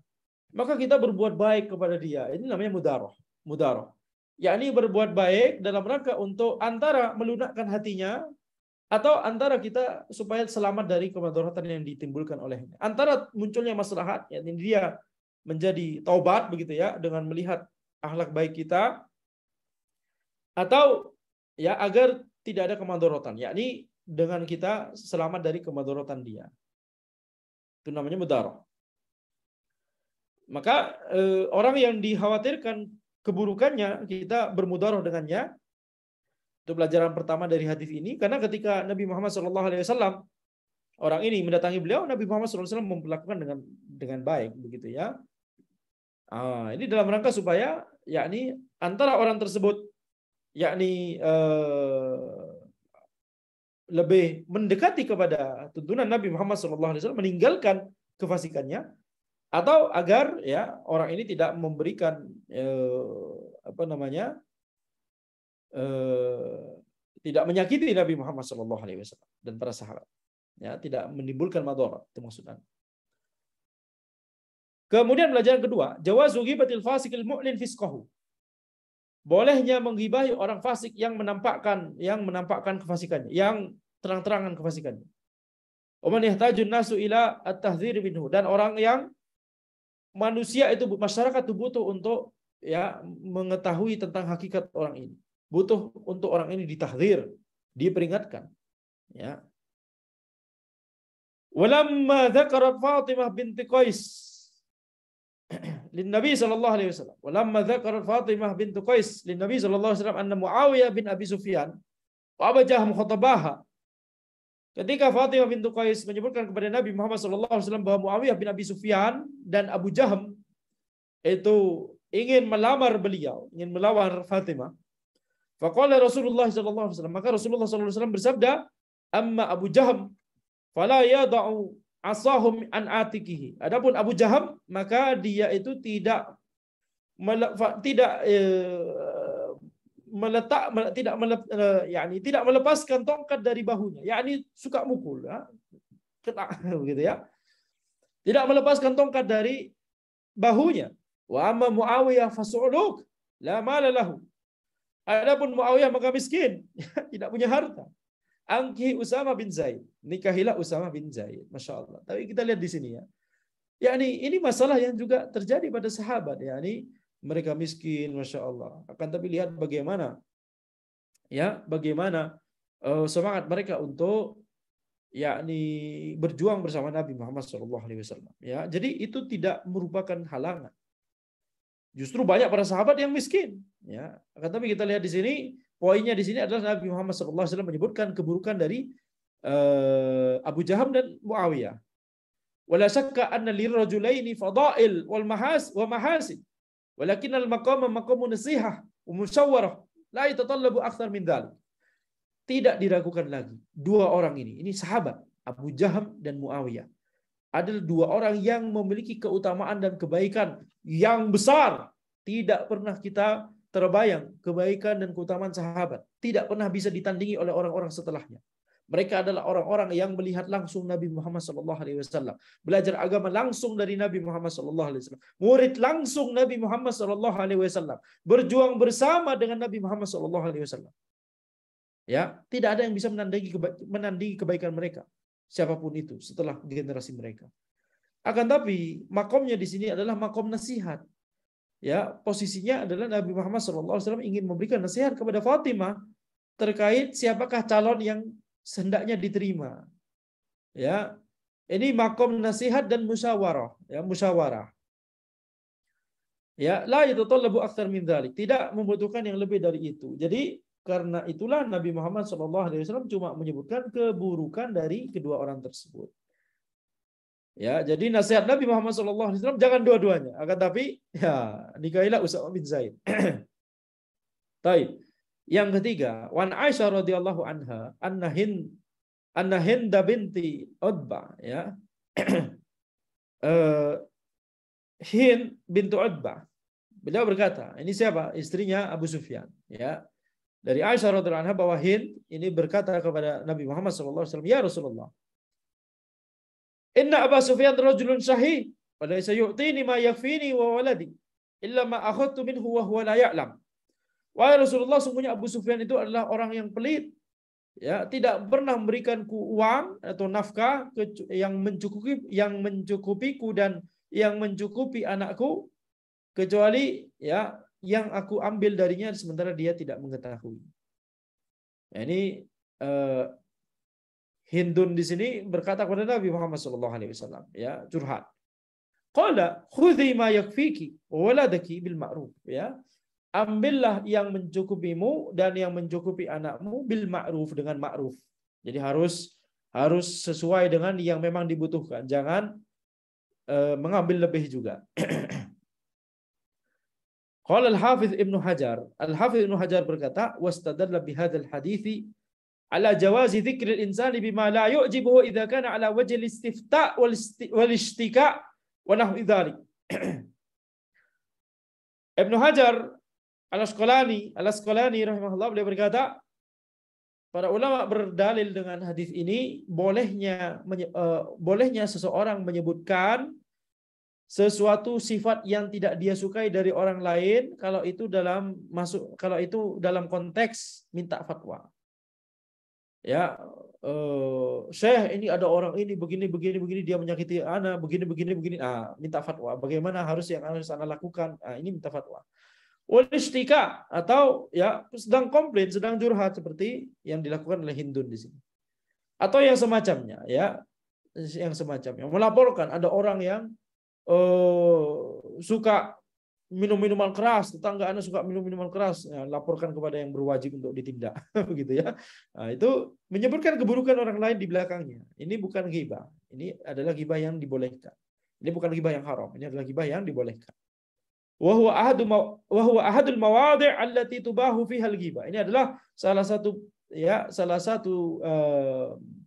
maka kita berbuat baik kepada dia. Ini namanya mudaroh. Mudaroh, yakni berbuat baik dalam rangka untuk antara melunakkan hatinya atau antara kita supaya selamat dari kemudaratan yang ditimbulkan olehnya. Antara munculnya maslahat, yakni dia menjadi taubat begitu ya dengan melihat akhlak baik kita, atau ya agar tidak ada kemudaratan, yakni dengan kita selamat dari kemudaratan dia. Itu namanya mudaroh. Maka orang yang dikhawatirkan keburukannya, kita bermudaroh dengannya. Itu pelajaran pertama dari hadis ini, karena ketika Nabi Muhammad SAW orang ini mendatangi beliau, Nabi Muhammad SAW memperlakukan dengan baik begitu ya. Ini dalam rangka supaya yakni antara orang tersebut yakni lebih mendekati kepada tuntunan Nabi Muhammad SAW, meninggalkan kefasikannya, atau agar ya orang ini tidak memberikan tidak menyakiti Nabi Muhammad SAW dan para sahabat, ya, tidak menimbulkan madarat, itu maksudnya. Kemudian pelajaran kedua, jawazu ghibatil fasikil mu'lin fisqahu. Bolehnya menggibahi orang fasik yang menampakkan kefasikannya, yang terang-terangan kefasikannya. Wa man yahtajun nasu ila at-tahdzir minhu, dan orang yang manusia itu, masyarakat itu butuh untuk ya mengetahui tentang hakikat orang ini. Butuh untuk orang ini ditahdzir, diperingatkan. Ya. Walamma dzakarat Fatimah binti Qais lin Nabi sallallahu alaihi wasallam. Walamma dzakarat Fatimah binti Qais lin Nabi sallallahu alaihi wasallam anna Muawiyah bin Abi Sufyan wa Abu Jahm khatabaha. Ketika Fatimah binti Qais menyebutkan kepada Nabi Muhammad sallallahu alaihi wasallam bahwa Muawiyah bin Abi Sufyan dan Abu Jahm itu ingin melamar beliau, ingin melamar Fatimah. Faqala Rasulullah sallallahu alaihi wasallam, maka Rasulullah sallallahu alaihi wasallam bersabda, amma Abu Jahm fala yada'u asahum an atikihi. Adapun Abu Jahm, maka dia itu tidak melepaskan tongkat dari bahunya, yakni suka mukul, ya. Begitu ya. Tidak melepaskan tongkat dari bahunya. Wa amma Muawiyah fasu'luk la mala lahu. Adapun Muawiyah maka miskin, tidak punya harta. Angki Usama bin Zaid, nikahilah Usama bin Zaid, masya Allah. Tapi kita lihat di sini ya, yakni ini masalah yang juga terjadi pada sahabat, yakni mereka miskin, masya Allah. Akan tapi lihat bagaimana, ya, bagaimana semangat mereka untuk yakni berjuang bersama Nabi Muhammad SAW. Ya, jadi itu tidak merupakan halangan. Justru banyak para sahabat yang miskin. Ya, akan tapi kita lihat di sini, poinnya di sini adalah Nabi Muhammad SAW menyebutkan keburukan dari Abu Jaham dan Muawiyah. Wala syakka anna lirrajulaini fadail wal mahasin. Walakin al-maqam maqamun nasihah wa musyawarah la yatatallabu akthar min dzalik. Tidak diragukan lagi, dua orang ini sahabat, Abu Jaham dan Muawiyah, adalah dua orang yang memiliki keutamaan dan kebaikan yang besar. Tidak pernah kita terbayang kebaikan dan keutamaan sahabat. Tidak pernah bisa ditandingi oleh orang-orang setelahnya. Mereka adalah orang-orang yang melihat langsung Nabi Muhammad SAW, belajar agama langsung dari Nabi Muhammad SAW, murid langsung Nabi Muhammad SAW, berjuang bersama dengan Nabi Muhammad SAW. Ya, tidak ada yang bisa menandingi kebaikan mereka, siapapun itu setelah generasi mereka. Akan tapi makomnya di sini adalah makom nasihat. Ya, posisinya adalah Nabi Muhammad SAW ingin memberikan nasihat kepada Fatimah terkait siapakah calon yang hendaknya diterima. Ya, ini makom nasihat dan musyawarah. Ya, musyawarah. Ya, la yatatallabu akthar min dzalik. Tidak membutuhkan yang lebih dari itu. Jadi karena itulah Nabi Muhammad SAW cuma menyebutkan keburukan dari kedua orang tersebut. Ya, jadi nasihat Nabi Muhammad SAW jangan dua-duanya. Akan tapi ya nikahilah Usama bin Zaid. Baik. Yang ketiga, wan Aisyah radhiyallahu anha anna Hind binti Utbah, ya. Hind bintu Utbah. Beliau berkata, ini siapa? Istrinya Abu Sufyan, ya. Dari Aisyah radhiyallahu anha bahwa Hind ini berkata kepada Nabi Muhammad SAW, ya Rasulullah, inna Abu Sufyan rajulun syahih, wa laysa yu'tini ma yakfini wa waladi, illa ma akhadtu minhu wa huwa la ya'lam. Wahai Rasulullah, sungguhnya Abu Sufyan itu adalah orang yang pelit ya, tidak pernah memberikanku uang atau nafkah yang mencukupiku dan yang mencukupi anakku kecuali ya yang aku ambil darinya sementara dia tidak mengetahui. Ya, ini Hindun di sini berkata kepada Nabi Muhammad SAW, ya, curhat. Qala khudhi ma yakfiki wa waladaki bil ma'ruf, ya. Ambillah yang mencukupimu dan yang mencukupi anakmu bil ma'ruf, dengan ma'ruf. Jadi harus sesuai dengan yang memang dibutuhkan. Jangan mengambil lebih juga. Qala al-Hafiz Ibnu Hajar. Al-Hafiz Ibnu Hajar berkata, wastadalla bihadzal hadithi ala jawazi dzikril insani bima la yu'jibuhu idza kana ala wajhi al-istifta' wal istika' wa nahwi dzalik. Ibnu Hajar Al-Asqalani rahimahullah, beliau berkata, para ulama berdalil dengan hadis ini bolehnya seseorang menyebutkan sesuatu sifat yang tidak dia sukai dari orang lain kalau itu dalam konteks minta fatwa. Ya, Syekh, ini ada orang ini begini dia menyakiti ana begini. Minta fatwa. Bagaimana yang harus ana lakukan? Ini minta fatwa. Walistika, atau ya sedang komplain, sedang curhat seperti yang dilakukan oleh Hindun di sini. Atau yang semacamnya, ya. Yang semacamnya. Melaporkan ada orang yang suka minum minuman keras, tetangga Anda suka minum minuman keras, ya, laporkan kepada yang berwajib untuk ditindak. Begitu ya. Nah, itu menyebutkan keburukan orang lain di belakangnya. Ini bukan ghibah. Ini adalah ghibah yang dibolehkan. Ini bukan ghibah yang haram. Ini adalah ghibah yang dibolehkan. Wa huwa ahadul mawadhi' allati tubahu fiha al-ghibah. Ini adalah salah satu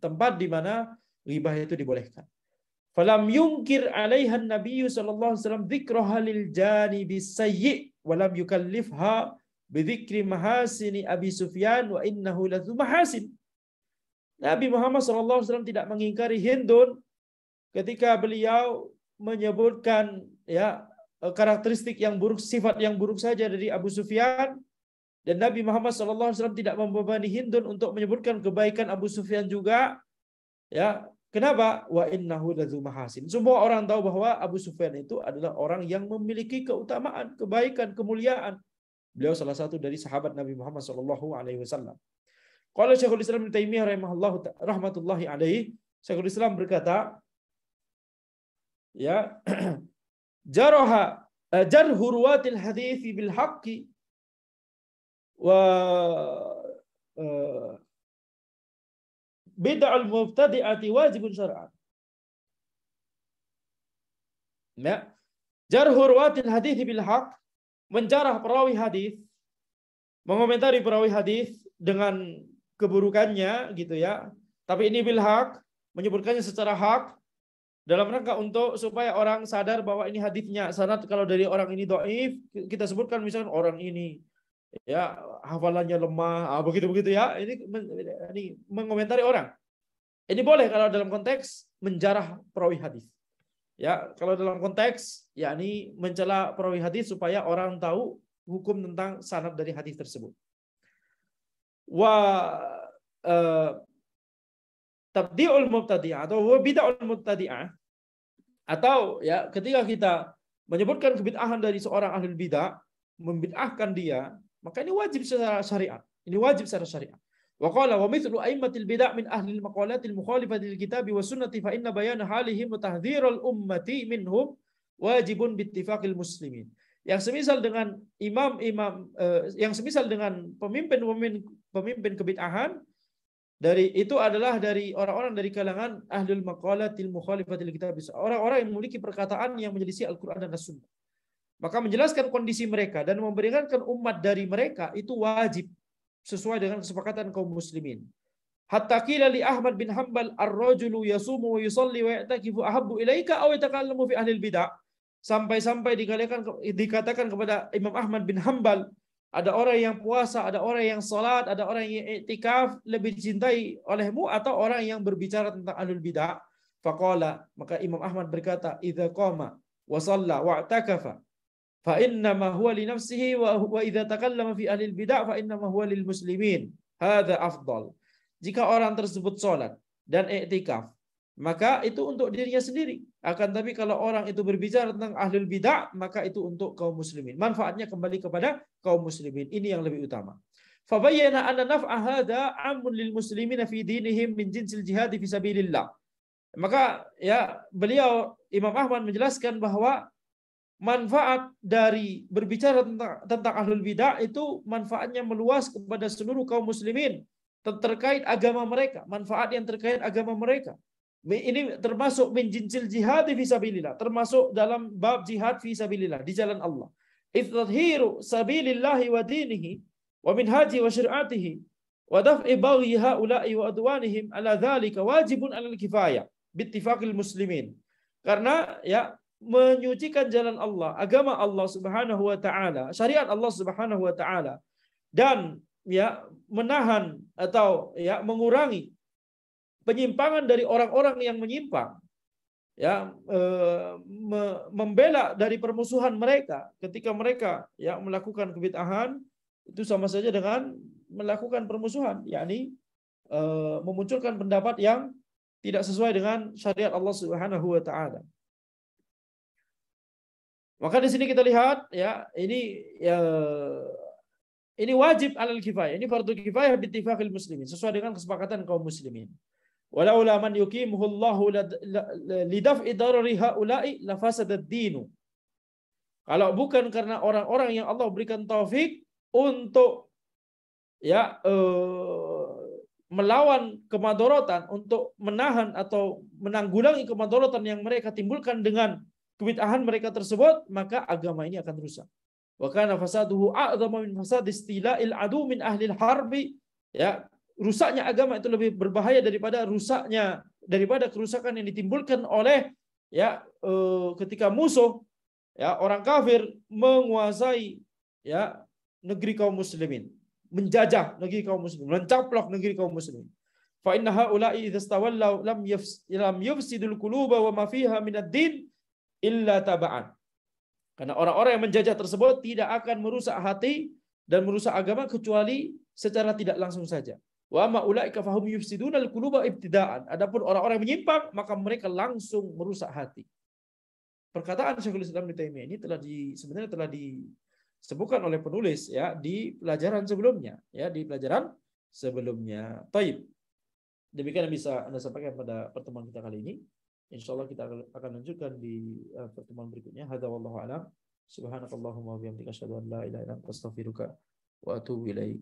tempat di mana ghibah itu dibolehkan. Falam yunkir 'alaiha an-nabiy sallallahu alaihi wasallam dzikraha lil janibi sayyi wa lam yukallifha bi dzikri mahasini Abi Sufyan wa innahu ladzu mahasin. Nabi Muhammad sallallahu alaihi wasallam tidak mengingkari Hindun ketika beliau menyebutkan, ya, karakteristik yang buruk, sifat yang buruk saja dari Abu Sufyan, dan Nabi Muhammad SAW tidak membebani Hindun untuk menyebutkan kebaikan Abu Sufyan juga. Ya, kenapa? Wa innahu ladzu mahasin. Semua orang tahu bahwa Abu Sufyan itu adalah orang yang memiliki keutamaan, kebaikan, kemuliaan. Beliau salah satu dari sahabat Nabi Muhammad SAW. Qala Syekhul Islam Ibnu Taimiyah rahmatullahi alaihi, Syekhul Islam berkata, ya, jarhu ruwatil hadits bil haqqi wa bid'al mubtadi'ati wajibun syar'an. Ya, jarhu ruwatil hadits bil haqq, menjarah perawi hadis, mengomentari perawi hadis dengan keburukannya gitu ya. Tapi ini bil haqq, menyebutkannya secara hak, dalam rangka untuk supaya orang sadar bahwa ini hadisnya sanad, kalau dari orang ini dhaif, kita sebutkan misalkan orang ini, ya, hafalannya lemah, begitu ya. Ini mengomentari orang. Ini boleh kalau dalam konteks menjarah perawi hadis. Ya, kalau dalam konteks yakni mencela perawi hadis supaya orang tahu hukum tentang sanad dari hadis tersebut. Tabdi'ul mubtadi'ah atau bid'ul mubtadi'ah, atau ya ketika kita menyebutkan kebid'ahan dari seorang ahli bid'ah, membid'ahkan dia, maka ini wajib secara syariat. Ini wajib secara syariat. Wa qala wa mithlu a'immatil bid'ah min ahli al-maqalatil mukhalifati lil kitabi was sunnati fa inna bayana halihim wa tahdhirul ummati minhum wajibun bittifaqil muslimin. Yang semisal dengan yang semisal dengan pemimpin kebid'ahan, adalah dari orang-orang dari kalangan ahlul maqalatil mukhalifatil kitab, orang-orang yang memiliki perkataan yang menyelisih Al-Qur'an dan As-Sunnah. Maka menjelaskan kondisi mereka dan memberingatkan umat dari mereka itu wajib sesuai dengan kesepakatan kaum muslimin. Hatta qila li Ahmad bin Hanbal ar-rajulu yasumu wa yusalli wa ya'takifu ahabbu ilaika aw yatakallamu fi ahlil bid'ah. Sampai-sampai dikatakan kepada Imam Ahmad bin Hanbal, ada orang yang puasa, ada orang yang salat, ada orang yang i'tikaf lebih dicintai olehmu atau orang yang berbicara tentang ahlul bidah? Faqala, maka Imam Ahmad berkata, idza qama wa shalla wa i'takafa fa inna ma huwa li nafsihi wa idza takallama fi ahlil bidah fa inna ma huwa lil muslimin. Hadza afdal. jika orang tersebut sholat dan iktikaf, maka itu untuk dirinya sendiri. Akan tapi kalau orang itu berbicara tentang ahlul bidah, maka itu untuk kaum muslimin. Manfaatnya kembali kepada kaum muslimin. Ini yang lebih utama. Fabayyana anna naf'a hadza 'amun lil muslimina fi dinihim min jinsil jihad fi sabilillah. Maka ya beliau Imam Ahmad menjelaskan bahwa manfaat dari berbicara tentang ahlul bidah itu manfaatnya meluas kepada seluruh kaum muslimin terkait agama mereka, manfaat yang terkait agama mereka. Ini termasuk min jinsil jihad fi sabilillah, termasuk dalam bab jihad fi sabilillah, di jalan Allah. Itadhiru sabilillahi wa dinihi wa minhaji wa syir'atihi wa daf'i baghi haula'i wa adwanihim ala dzalika wajibun 'alal kifayah bittifaqil muslimin. Karena ya menyucikan jalan Allah, agama Allah Subhanahu wa taala, syariat Allah Subhanahu wa taala, dan ya menahan atau ya mengurangi penyimpangan dari orang-orang yang menyimpang, ya membela dari permusuhan mereka ketika mereka ya melakukan kebid'ahan, itu sama saja dengan melakukan permusuhan, yakni memunculkan pendapat yang tidak sesuai dengan syariat Allah Subhanahu wa taala. Maka di sini kita lihat ya ini wajib alal kifayah, ini fardu kifayah bittifaqil muslimin, sesuai dengan kesepakatan kaum muslimin. Walaula man yuqimuhu Allahu lidaf'i darari haula'i lafasadad dinu. Kalau bukan karena orang-orang yang Allah berikan taufik untuk ya melawan kemadharatan, untuk menahan atau menanggulangi kemadharatan yang mereka timbulkan dengan kebid'ahan mereka tersebut, maka agama ini akan rusak. Wa kana fasaduhu a'dhamu min fasad istila'il adu min ahli harbi. Ya, rusaknya agama itu lebih berbahaya daripada kerusakan yang ditimbulkan oleh ya ketika musuh ya orang kafir menguasai ya negeri kaum muslimin, menjajah negeri kaum muslimin, mencaplok negeri kaum muslimin. Fa inna haula'i idza stawallaw lam yufsidul quluba wa ma fiha min ad-din illa taba'an. Karena orang-orang yang menjajah tersebut tidak akan merusak hati dan merusak agama kecuali secara tidak langsung saja. Wa ma ulaika fahum yufsidunal quluba ibtida'an. Adapun orang-orang yang menyimpang, maka mereka langsung merusak hati. Perkataan Syekhul Islam Ibnu Taimiyah ini sebenarnya telah disebutkan oleh penulis ya di pelajaran sebelumnya, Taib. Demikian yang bisa Anda sampaikan pada pertemuan kita kali ini. Insyaallah kita akan lanjutkan di pertemuan berikutnya. Hadza wallahu a'lam. Subhanakallahumma wa bihamdika asyhadu an la ilaha illa anta astaghfiruka wa atubu ilaik.